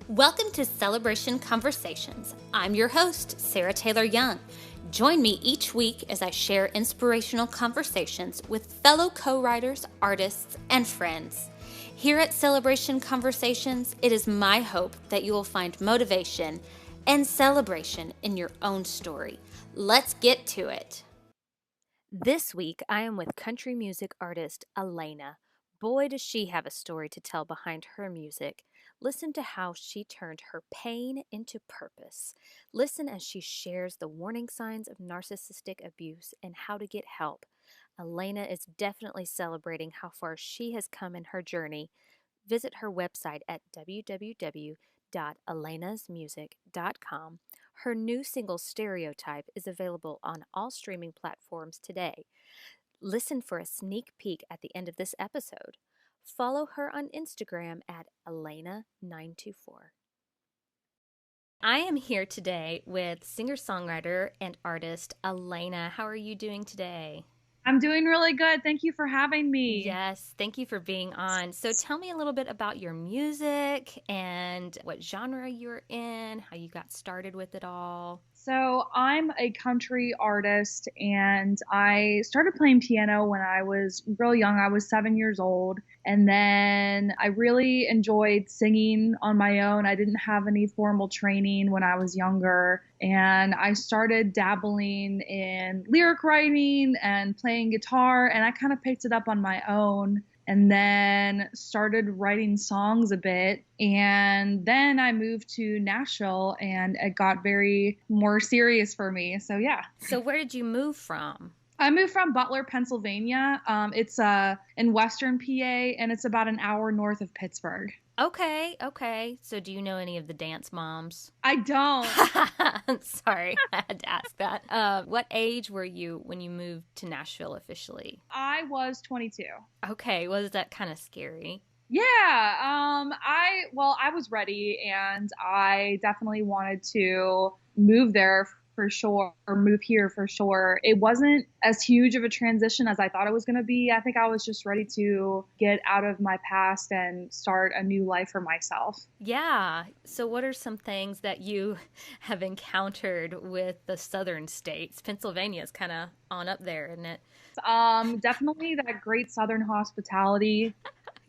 Welcome to Celebration Conversations. I'm your host, Sarah Taylor Young. Join me each week as I share inspirational conversations with fellow co-writers, artists, and friends. Here at Celebration Conversations, it is my hope that you will find motivation and celebration in your own story. Let's get to it. This week, I am with country music artist Elena. Boy, does she have a story to tell behind her music. Listen to how she turned her pain into purpose. Listen as she shares the warning signs of narcissistic abuse and how to get help. Elena is definitely celebrating how far she has come in her journey. Visit her website at www.elenasmusic.com. Her new single, Stereotype, is available on all streaming platforms today. Listen for a sneak peek at the end of this episode. Follow her on Instagram at Elena924. I am here today with singer-songwriter and artist Elena. How are you doing today? I'm doing really good. Thank you for having me. Yes, thank you for being on. So tell me a little bit about your music and what genre you're in, how you got started with it all. So, I'm a country artist and I started playing piano when I was real young. I was 7 years old. And then I really enjoyed singing on my own. I didn't have any formal training when I was younger. And I started dabbling in lyric writing and playing guitar. And I kind of picked it up on my own and then started writing songs a bit. And then I moved to Nashville and it got very more serious for me. So, yeah. So where did you move from? I moved from Butler, Pennsylvania. It's in Western PA, and it's about an hour north of Pittsburgh. Okay. So do you know any of the dance moms? I don't. Sorry, I had to ask that. What age were you when you moved to Nashville officially? I was 22. Okay, was that kind of scary? Yeah, I was ready and I definitely wanted to move there for sure, or move here for sure. It wasn't as huge of a transition as I thought it was going to be. I think I was just ready to get out of my past and start a new life for myself. Yeah. So, what are some things that you have encountered with the southern states? Pennsylvania is kind of on up there, isn't it? Definitely that great southern hospitality.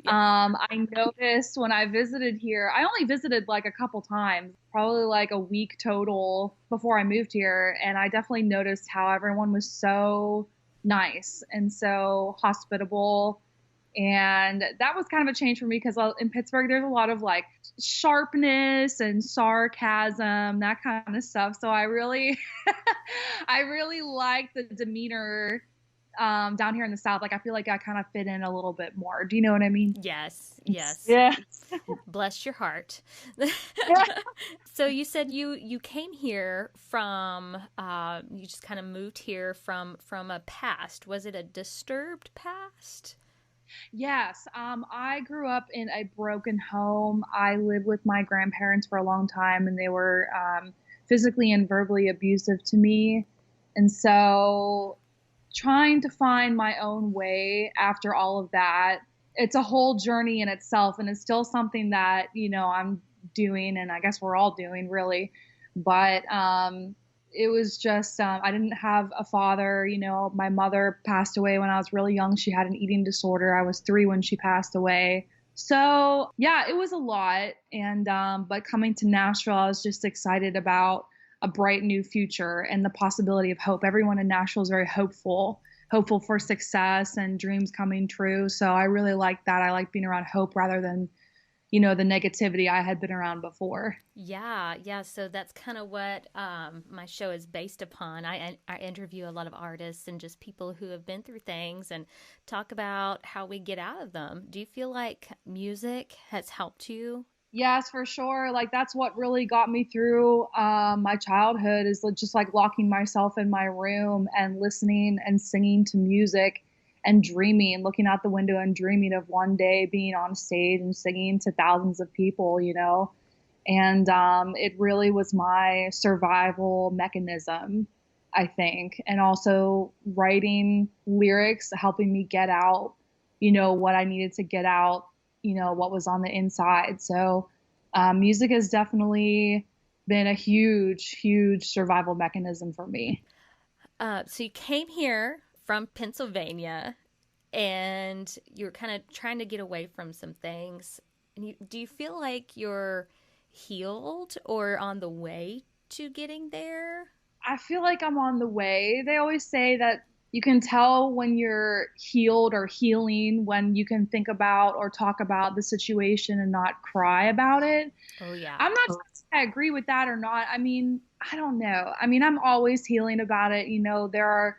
Yeah. I noticed when I visited here, I only visited like a couple times, probably like a week total before I moved here. And I definitely noticed how everyone was so nice and so hospitable. And that was kind of a change for me because in Pittsburgh, there's a lot of like sharpness and sarcasm, that kind of stuff. So I really, I really like the demeanor down here in the South. Like I feel like I kind of fit in a little bit more. Do you know what I mean? Yes. Yeah. Bless your heart. Yeah. So you said you came here from you just kind of moved here from a past. Was it a disturbed past? Yes. I grew up in a broken home. I lived with my grandparents for a long time, and they were physically and verbally abusive to me. And so, trying to find my own way after all of that, it's a whole journey in itself, and it's still something that I'm doing, and I guess we're all doing really. But it was just I didn't have a father. My mother passed away when I was really young. She had an eating disorder. I was 3 when she passed away. So yeah, it was a lot. And but coming to Nashville, I was just excited about a bright new future and the possibility of hope. Everyone in Nashville is very hopeful for success and dreams coming true. So I really like that. I like being around hope rather than the negativity I had been around before. Yeah. So that's kind of what my show is based upon. I interview a lot of artists and just people who have been through things and talk about how we get out of them. Do you feel like music has helped you? Yes, for sure. Like that's what really got me through my childhood is just like locking myself in my room and listening and singing to music and dreaming, looking out the window and dreaming of one day being on stage and singing to thousands of people. And it really was my survival mechanism, I think. And also writing lyrics, helping me get out, what I needed to get out, what was on the inside. So Music has definitely been a huge, huge survival mechanism for me. So you came here from Pennsylvania and you're kind of trying to get away from some things. And do you feel like you're healed or on the way to getting there? I feel like I'm on the way. They always say that you can tell when you're healed or healing when you can think about or talk about the situation and not cry about it. Oh, yeah. I'm not sure if I agree with that or not. I mean, I don't know. I mean, I'm always healing about it. There are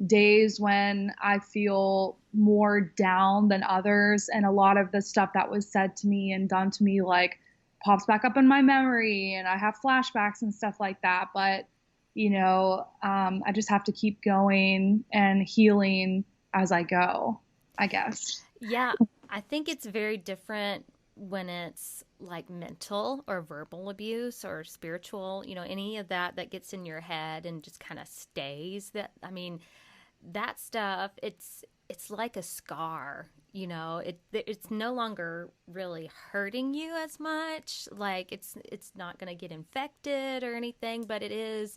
days when I feel more down than others, and a lot of the stuff that was said to me and done to me, like, pops back up in my memory, and I have flashbacks and stuff like that. But, I just have to keep going and healing as I go, I guess. Yeah, I think it's very different when it's like mental or verbal abuse or spiritual, any of that that gets in your head and just kind of stays. That stuff, it's like a scar, it's no longer really hurting you as much. Like it's not going to get infected or anything, but it is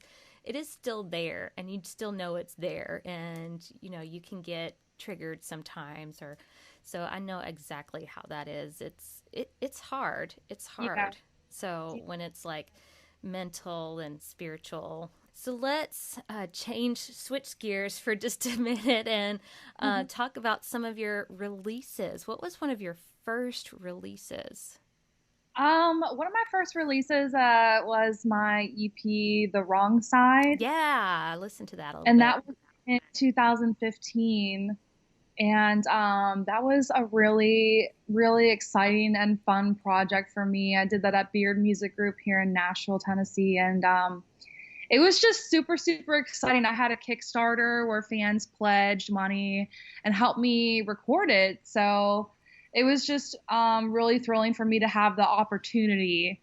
still there, and you still know it's there, and you can get triggered sometimes. Or so I know exactly how that is. It's hard. It's Yeah. hard. So when it's like mental and spiritual. So let's switch gears for just a minute and Mhm. talk about some of your releases. What was one of your first releases? One of my first releases was my EP, The Wrong Side, Yeah, I listened to that a little and bit. that was in 2015. And that was a really, really exciting and fun project for me. I did that at Beard Music Group here in Nashville, Tennessee, and it was just super, super exciting. I had a Kickstarter where fans pledged money and helped me record it. So it was just really thrilling for me to have the opportunity.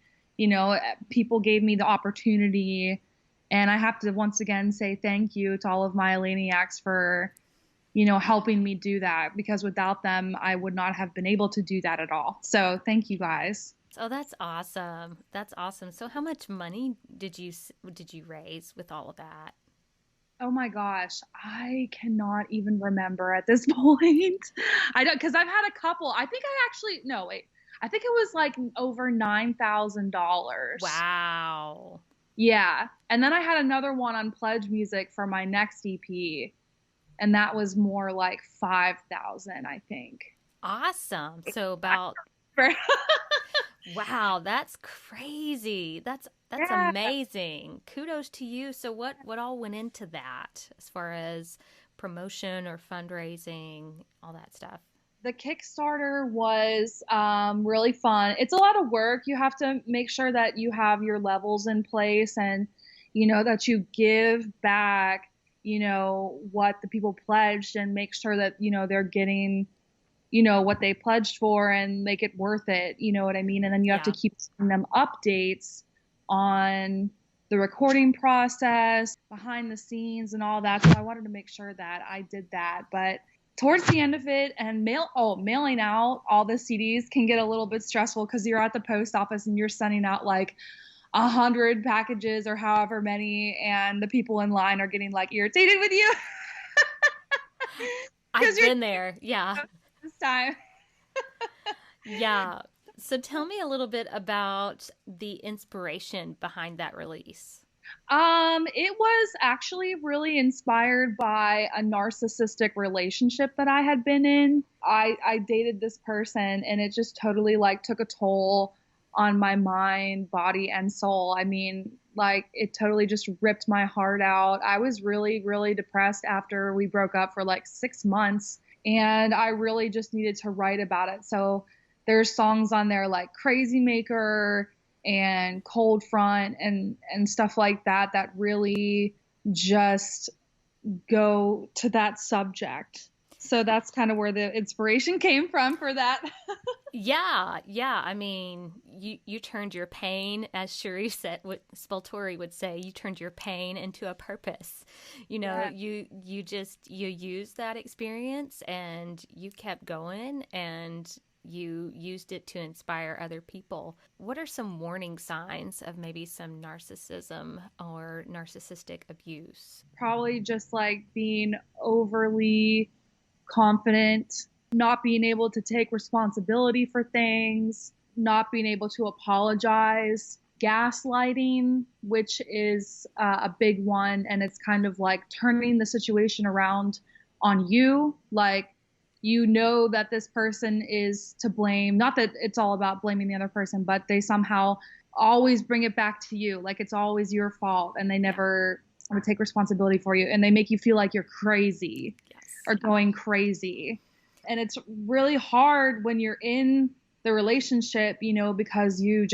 People gave me the opportunity. And I have to once again say thank you to all of my Elaniacs for, helping me do that, because without them, I would not have been able to do that at all. So thank you guys. Oh, that's awesome. That's awesome. So how much money did you raise with all of that? Oh my gosh, I cannot even remember at this point. I don't, because I've had a couple. I think I actually, no, wait. I think it was like over $9,000. Wow. Yeah. And then I had another one on Pledge Music for my next EP, and that was more like 5,000, I think. Awesome. So about wow, that's crazy. That's Yeah. amazing. Kudos to you. So what all went into that as far as promotion or fundraising, all that stuff? The Kickstarter was really fun. It's a lot of work. You have to make sure that you have your levels in place, and that you give back, what the people pledged, and make sure that they're getting what they pledged for, and make it worth it. You know what I mean? And then you have to Yeah. keep sending them updates on the recording process, behind the scenes, and all that. So I wanted to make sure that I did that. But towards the end of it, and mailing out all the CDs can get a little bit stressful, because you're at the post office and you're sending out like 100 packages or however many, and the people in line are getting like irritated with you because I've you're been there. Yeah. this time. Yeah. So tell me a little bit about the inspiration behind that release. It was actually really inspired by a narcissistic relationship that I had been in. I dated this person, and it just totally like took a toll on my mind, body, and soul. I mean, like, it totally just ripped my heart out. I was really, really depressed after we broke up for like 6 months, and I really just needed to write about it. So there's songs on there like Crazy Maker and Cold Front and stuff like that that really just go to that subject. So that's kind of where the inspiration came from for that. Yeah, yeah. I mean, you turned your pain, as Sharif said, what Speltori would say, you turned your pain into a purpose. Yeah. You used that experience and you kept going, and you used it to inspire other people. What are some warning signs of maybe some narcissism or narcissistic abuse? Probably just like being overly confident, not being able to take responsibility for things, not being able to apologize, gaslighting, which is a big one. And it's kind of like turning the situation around on you. Like, you know that this person is to blame. Not that it's all about blaming the other person, but they somehow always bring it back to you. Like it's always your fault and they never would take responsibility for you. And they make you feel like you're crazy or going crazy. And it's really hard when you're in the relationship, you know, because you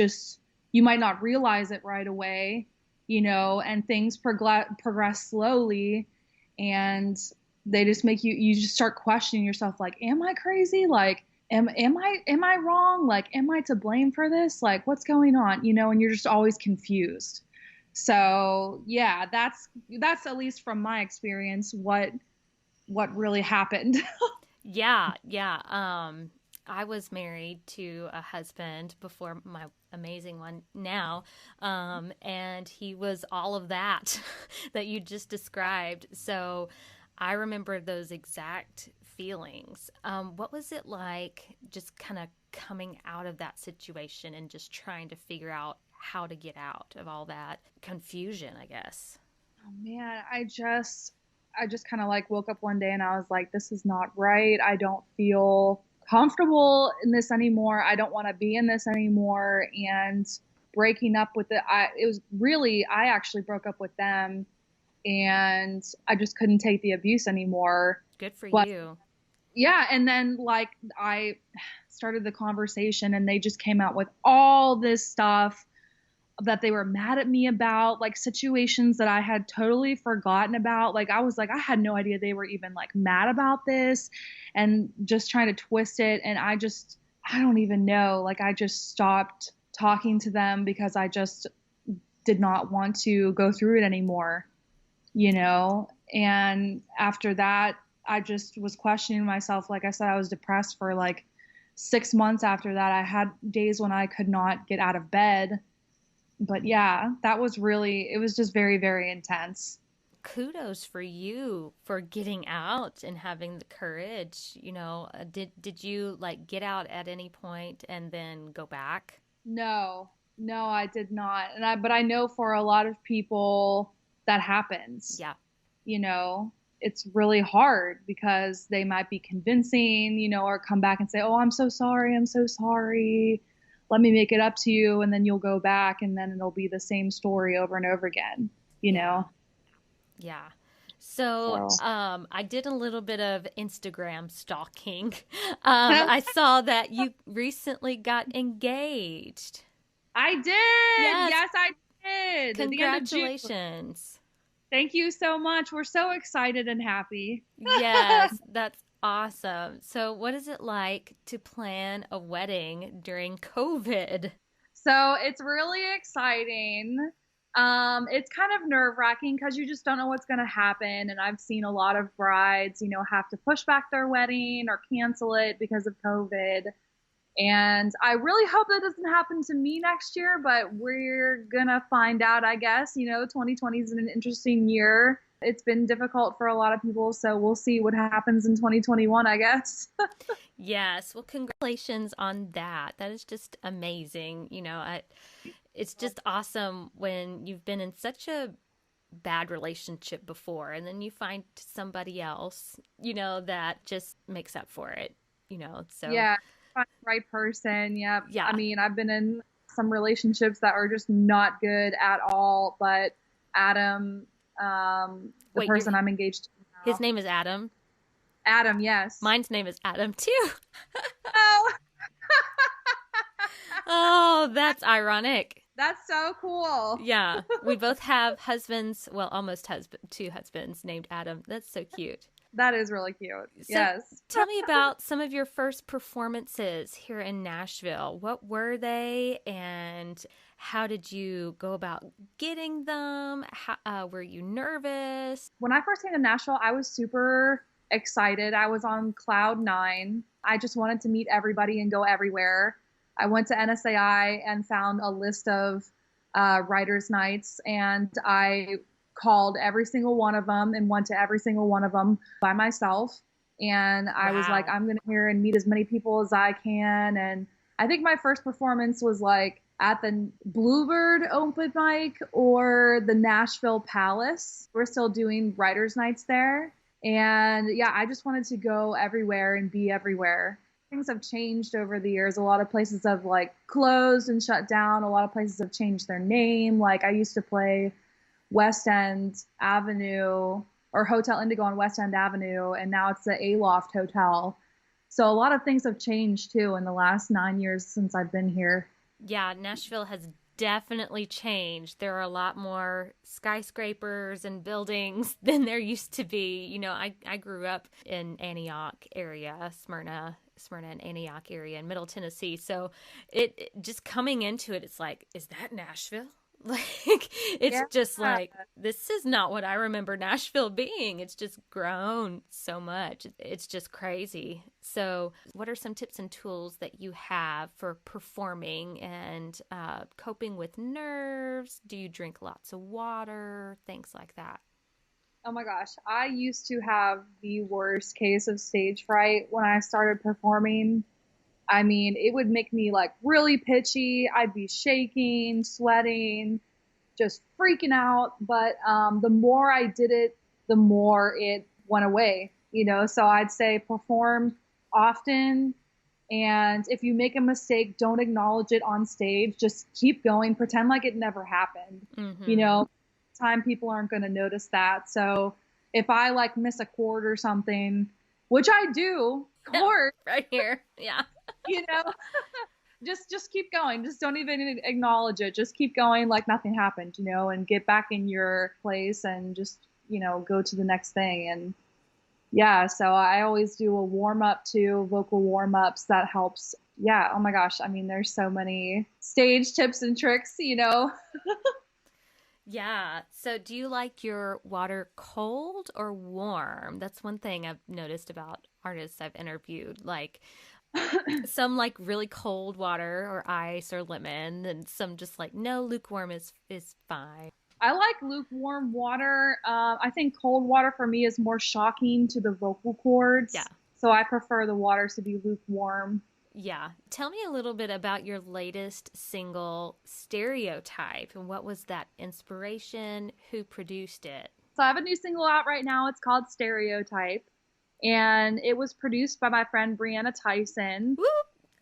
might not realize it right away, you know, and things progress slowly, and they just make you just start questioning yourself, like, am I crazy? Like, am I wrong? Like, am I to blame for this? Like, what's going on? You know, and you're just always confused. So yeah, that's at least from my experience, what really happened. Yeah. I was married to a husband before my amazing one now, and he was all of that that you just described. So I remember those exact feelings. What was it like just kind of coming out of that situation and just trying to figure out how to get out of all that confusion, I guess? Oh man, I just kind of like woke up one day and I was like, this is not right. I don't feel comfortable in this anymore. I don't want to be in this anymore. And breaking up with I actually broke up with them, and I just couldn't take the abuse anymore. Good for But you. yeah, and then like I started the conversation and they just came out with all this stuff that they were mad at me about, like situations that I had totally forgotten about. Like I was like, I had no idea they were even like mad about this, and just trying to twist it. And I don't even know. Like I just stopped talking to them because I just did not want to go through it anymore, you know? And after that, I just was questioning myself. Like I said, I was depressed for like 6 months after that. I had days when I could not get out of bed. But yeah, it was just very, very intense. Kudos for you for getting out and having the courage. You know, did you like get out at any point and then go back? No, I did not. But I know for a lot of people that happens. Yeah. You know, it's really hard because they might be convincing, you know, or come back and say, oh, I'm so sorry. I'm so sorry. Let me make it up to you. And then you'll go back and then it'll be the same story over and over again, you know? Yeah. So I did a little bit of Instagram stalking. I saw that you recently got engaged. I did. Yes, I did. Congratulations. Thank you so much. We're so excited and happy. Yes, that's awesome. So what is it like to plan a wedding during COVID? So it's really exciting. It's kind of nerve-wracking because you just don't know what's going to happen. And I've seen a lot of brides, you know, have to push back their wedding or cancel it because of COVID. And I really hope that doesn't happen to me next year, but we're gonna find out, I guess. You know, 2020 is an interesting year. It's been difficult for a lot of people, so we'll see what happens in 2021, I guess. Yes. Well, congratulations on that. That is just amazing. You know, it's just awesome when you've been in such a bad relationship before and then you find somebody else, you know, that just makes up for it, you know, so. Yeah. Find the right person. Yep. Yeah. I mean, I've been in some relationships that are just not good at all, but Adam, the person I'm engaged to now. His name is Adam? Adam, yes. Mine's name is Adam too. Oh. Oh, that's ironic. That's so cool. Yeah. We both have husbands, well, almost two husbands named Adam. That's so cute. That is really cute. So yes. Tell me about some of your first performances here in Nashville. What were they, and how did you go about getting them? How, were you nervous? When I first came to Nashville, I was super excited. I was on cloud nine. I just wanted to meet everybody and go everywhere. I went to NSAI and found a list of writers' nights, and I called every single one of them and went to every single one of them by myself. And I was like, Wow. I'm going to hear and meet as many people as I can. And I think my first performance was like at the Bluebird open mic or the Nashville Palace. We're still doing writers' nights there. And yeah, I just wanted to go everywhere and be everywhere. Things have changed over the years. A lot of places have like closed and shut down. A lot of places have changed their name. Like I used to play West End Avenue or Hotel Indigo on West End Avenue, and now it's the Aloft Hotel. So a lot of things have changed too in the last 9 years since I've been here. Yeah, Nashville has definitely changed. There are a lot more skyscrapers and buildings than there used to be. I grew up in Antioch area, Smyrna and Antioch area in Middle Tennessee. So it just coming into it, it's like, is that Nashville? Like, it's Yeah. just like, this is not what I remember Nashville being. It's just grown so much. It's just crazy. So, what are some tips and tools that you have for performing and coping with nerves? Do you drink lots of water? Things like that. Oh my gosh, I used to have the worst case of stage fright when I started performing. I mean, it would make me like really pitchy. I'd be shaking, sweating, just freaking out. But the more I did it, the more it went away, you know? So I'd say perform often. And if you make a mistake, don't acknowledge it on stage. Just keep going, pretend like it never happened. You Mm-hmm. know, time people aren't going to notice that. So if I like miss a chord or something, which I do, chord, Right here. Yeah. you know, just keep going. Just don't even acknowledge it. Just keep going like nothing happened, you know, and get back in your place and just, go to the next thing. And yeah, so I always do a warm up too, vocal warm ups. That helps. Yeah. Oh my gosh. I mean, there's so many stage tips and tricks. Yeah. So, do you like your water cold or warm? That's one thing I've noticed about artists I've interviewed. Like, some like really cold water or ice or lemon, and some just like no, lukewarm is fine. I like lukewarm water. I think cold water for me is more shocking to the vocal Yeah. cords. So I prefer the waters to be lukewarm. Yeah. Tell me a little bit about your latest single, Stereotype, and what was that inspiration? Who produced it? So I have a new single out right now. It's called Stereotype. And it was produced by my friend Brianna Tyson. Woo!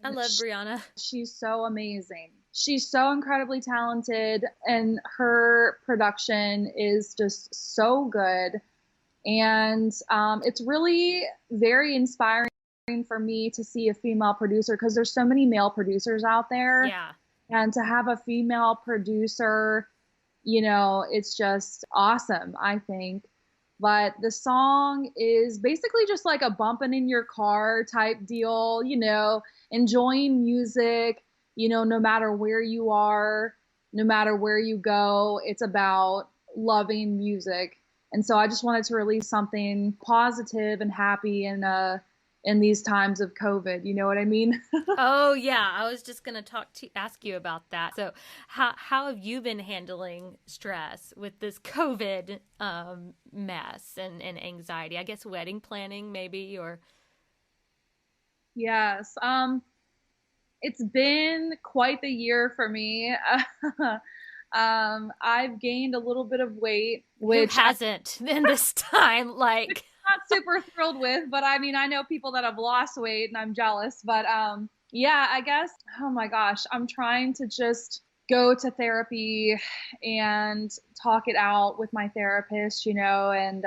I love Brianna. She's so amazing. She's so incredibly talented, and her production is just so good. And it's really very inspiring for me to see a female producer because there's so many male producers out there. Yeah. And to have a female producer, it's just awesome, I think. But the song is basically just like a bumping in your car type deal, enjoying music, no matter where you are, no matter where you go. It's about loving music. And so I just wanted to release something positive and happy in these times of COVID. You know what I mean? Oh yeah, I was just gonna ask you about that. So, how have you been handling stress with this COVID mess and anxiety? I guess wedding planning maybe or Yes. It's been quite the year for me. I've gained a little bit of weight, who which I'm hasn't in this time? Like, not super thrilled with, but I mean, I know people that have lost weight and I'm jealous. But yeah, I guess, oh my gosh, I'm trying to just go to therapy and talk it out with my therapist, and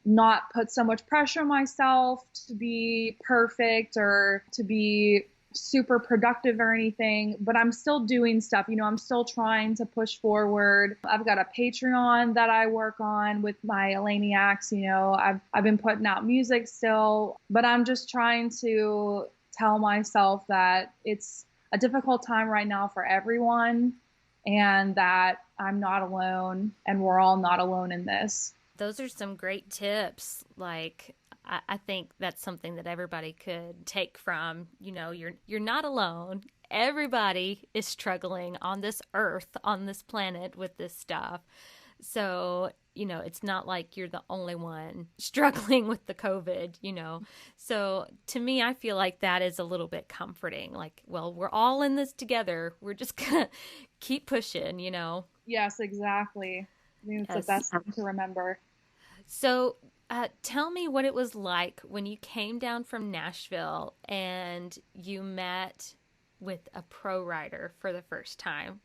not put so much pressure on myself to be perfect or to be super productive or anything, but I'm still doing stuff. I'm still trying to push forward. I've got a Patreon that I work on with my Elaniacs. I've been putting out music still, but I'm just trying to tell myself that it's a difficult time right now for everyone and that I'm not alone and we're all not alone in this. those are some great tips. Like, I think that's something that everybody could take from, you're not alone. Everybody is struggling on this earth, on this planet with this stuff. So, it's not like you're the only one struggling with the COVID. So to me, I feel like that is a little bit comforting. Like, well, we're all in this together. We're just going to keep pushing. Yes, exactly. I think it's the best thing to remember. So tell me what it was like when you came down from Nashville and you met with a pro writer for the first time.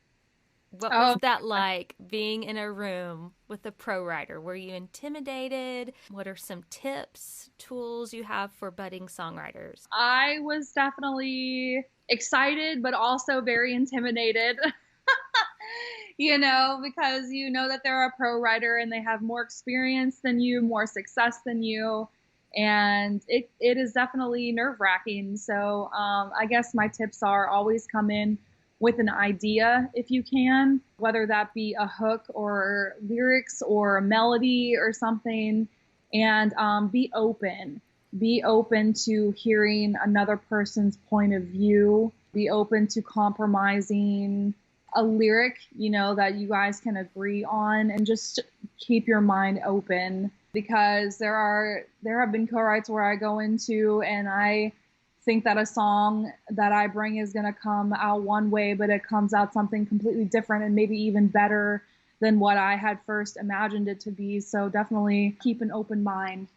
What was that like, being in a room with a pro writer? Were you intimidated? What are some tips, tools you have for budding songwriters? I was definitely excited, but also very intimidated. Because that they're a pro writer and they have more experience than you, more success than you. And it is definitely nerve-wracking. So I guess my tips are always come in with an idea if you can, whether that be a hook or lyrics or a melody or something, and be open. Be open to hearing another person's point of view. Be open to compromising a lyric, that you guys can agree on, and just keep your mind open, because there have been co-writes where I go into and I think that a song that I bring is going to come out one way, but it comes out something completely different and maybe even better than what I had first imagined it to be. So definitely keep an open mind.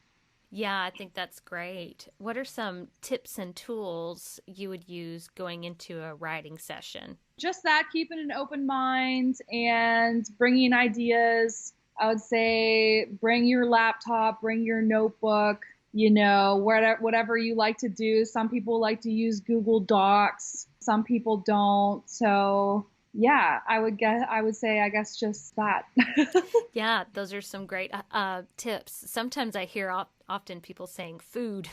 Yeah, I think that's great. What are some tips and tools you would use going into a writing session? Just that, keeping an open mind and bringing ideas. I would say bring your laptop, bring your notebook, whatever you like to do. Some people like to use Google Docs. Some people don't. So yeah, I would say, I guess, just that. Yeah, those are some great tips. Sometimes I hear often people saying food,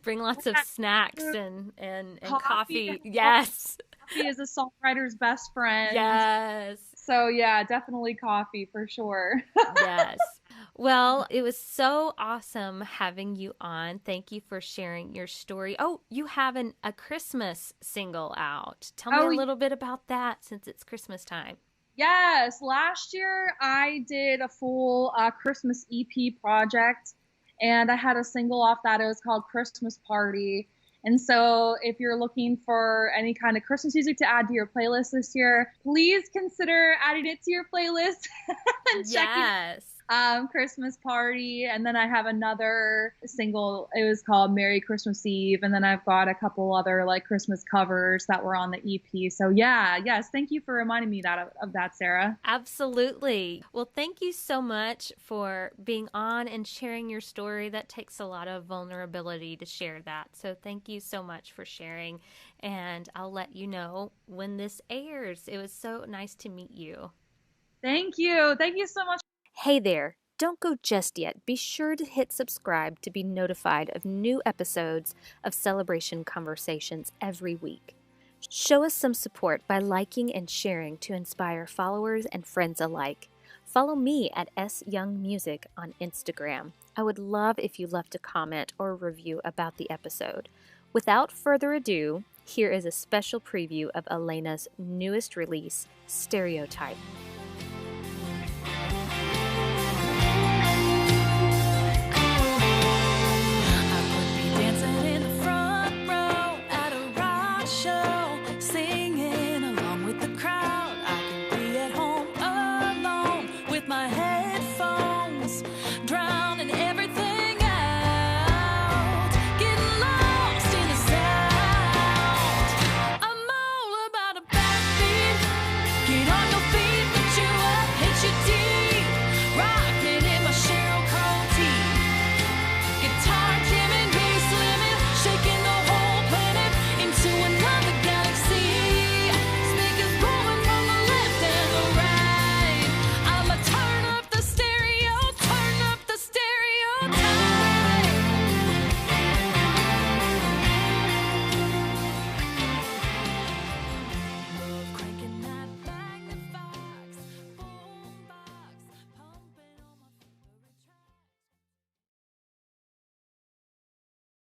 bring lots of snacks and coffee. Yes. Coffee is a songwriter's best friend. Yes. So yeah, definitely coffee for sure. Yes. Well, it was so awesome having you on. Thank you for sharing your story. Oh, you have a Christmas single out. Tell me a little bit about that, since it's Christmas time. Yes. Last year I did a full Christmas EP project, and I had a single off that. It was called Christmas Party. And so if you're looking for any kind of Christmas music to add to your playlist this year, please consider adding it to your playlist and checking Christmas Party. And then I have another single. It was called Merry Christmas Eve. And then I've got a couple other Christmas covers that were on the EP. So yes, thank you for reminding me of that, Sarah. Absolutely. Well, thank you so much for being on and sharing your story. That takes a lot of vulnerability to share that. So thank you so much for sharing. And I'll let you know when this airs. It was so nice to meet you. Thank you. Thank you so much. Hey there, don't go just yet. Be sure to hit subscribe to be notified of new episodes of Celebration Conversations every week. Show us some support by liking and sharing to inspire followers and friends alike. Follow me at syoungmusic on Instagram. I would love if you left a comment or a review about the episode. Without further ado, here is a special preview of Elena's newest release, Stereotype.